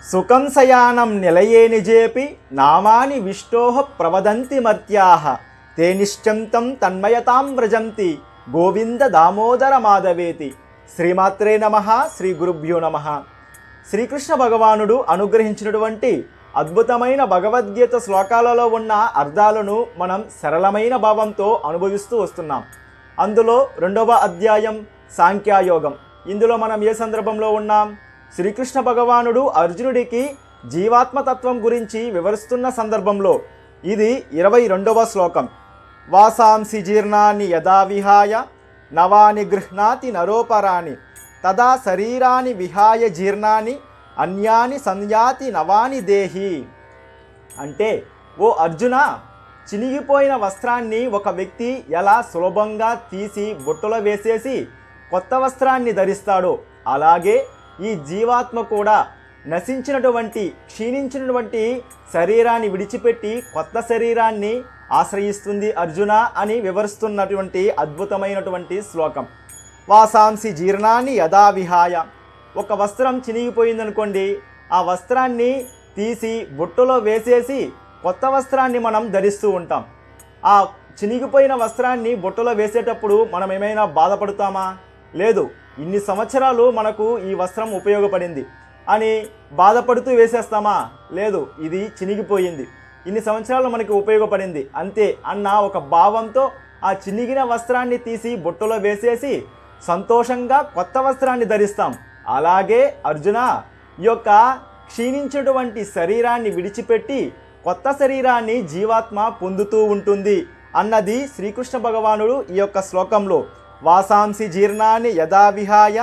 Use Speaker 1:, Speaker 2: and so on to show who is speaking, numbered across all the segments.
Speaker 1: సుఖం శయానం నిలయే నిజేపి నామాని విష్ణోః ప్రవదంతి మర్త్యాః తే నిశ్చంతం తన్మయతాం వ్రజంతి గోవింద దామోదర మాధవేతి. శ్రీమాత్రే నమః. శ్రీ గురుభ్యో నమః. శ్రీకృష్ణ భగవానుడు అనుగ్రహించినటువంటి అద్భుతమైన భగవద్గీత శ్లోకాలలో ఉన్న అర్థాలను మనం సరళమైన భావంతో అనుభవిస్తూ వస్తున్నాం. అందులో 2వ అధ్యాయం సాంఖ్యయోగం. ఇందులో మనం ఏ సందర్భంలో ఉన్నాం? శ్రీకృష్ణ భగవానుడు అర్జునుడికి జీవాత్మతత్వం గురించి వివరిస్తున్న సందర్భంలో ఇది 22వ శ్లోకం. వాసాంసి జీర్ణాన్ని యదా విహాయ నవాని గృహ్ణాతి నరోపరాణి తదా శరీరాన్ని విహాయ జీర్ణాన్ని అన్యాని సంయాతి నవాని దేహి. అంటే ఓ అర్జున, చినిగిపోయిన వస్త్రాన్ని ఒక వ్యక్తి ఎలా సులభంగా తీసి బుట్టలో వేసేసి కొత్త వస్త్రాన్ని ధరిస్తాడో అలాగే ఈ జీవాత్మ కూడా నశించినటువంటి క్షీణించినటువంటి శరీరాన్ని విడిచిపెట్టి కొత్త శరీరాన్ని ఆశ్రయిస్తుంది అర్జున అని వివరిస్తున్నటువంటి అద్భుతమైనటువంటి శ్లోకం. వాసాంసి జీర్ణాన్ని యదా విహాయ. ఒక వస్త్రం చినిగిపోయిందనుకోండి, ఆ వస్త్రాన్ని తీసి బుట్టలో వేసేసి కొత్త వస్త్రాన్ని మనం ధరిస్తూ ఉంటాం. ఆ చినిగిపోయిన వస్త్రాన్ని బుట్టలో వేసేటప్పుడు మనం ఏమైనా బాధపడతామా? లేదు. ఇన్ని సంవత్సరాలు మనకు ఈ వస్త్రం ఉపయోగపడింది అని బాధపడుతూ వేసేస్తామా? లేదు. ఇది చినిగిపోయింది, ఇన్ని సంవత్సరాలు మనకి ఉపయోగపడింది అంతే అన్న ఒక భావంతో ఆ చినిగిన వస్త్రాన్ని తీసి బుట్టలో వేసేసి సంతోషంగా కొత్త వస్త్రాన్ని ధరిస్తాం. అలాగే అర్జున, ఈ యొక్క క్షీణించినటువంటి శరీరాన్ని విడిచిపెట్టి కొత్త శరీరాన్ని జీవాత్మ పొందుతూ ఉంటుంది అన్నది శ్రీకృష్ణ భగవానుడు ఈ యొక్క శ్లోకంలో వాసాంసి జీర్ణాన్ని యదా విహాయ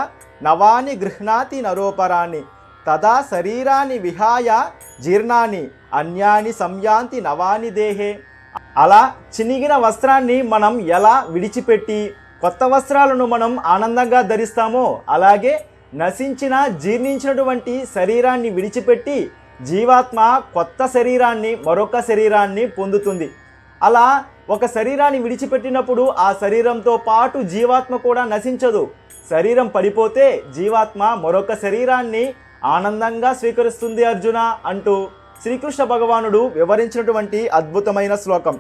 Speaker 1: నవాని గృహ్ణాతి నరోపరాణి తదా శరీరాన్ని విహాయ జీర్ణాన్ని అన్యాని సంయాంతి నవాని దేహే. అలా చినిగిన వస్త్రాన్ని మనం ఎలా విడిచిపెట్టి కొత్త వస్త్రాలను మనం ఆనందంగా ధరిస్తామో అలాగే నశించిన జీర్ణించినటువంటి శరీరాన్ని విడిచిపెట్టి జీవాత్మ కొత్త శరీరాన్ని మరొక శరీరాన్ని పొందుతుంది. అలా ఒక శరీరాన్ని విడిచిపెట్టినప్పుడు ఆ శరీరంతో పాటు జీవాత్మ కూడా నశించదు. శరీరం పడిపోతే జీవాత్మ మరొక శరీరాన్ని ఆనందంగా స్వీకరిస్తుంది అర్జున అంటూ శ్రీకృష్ణ భగవానుడు వివరించినటువంటి అద్భుతమైన శ్లోకం.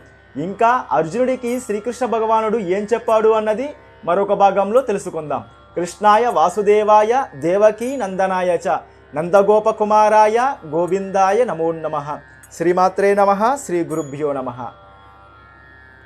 Speaker 1: ఇంకా అర్జునుడికి శ్రీకృష్ణ భగవానుడు ఏం చెప్పాడు అన్నది మరొక భాగంలో తెలుసుకుందాం. కృష్ణాయ వాసుదేవాయ దేవకీ నందనాయ చ నందగోపకుమారాయ గోవిందాయ నమో నమః. శ్రీమాత్రే నమః. శ్రీ గురుభ్యో నమః.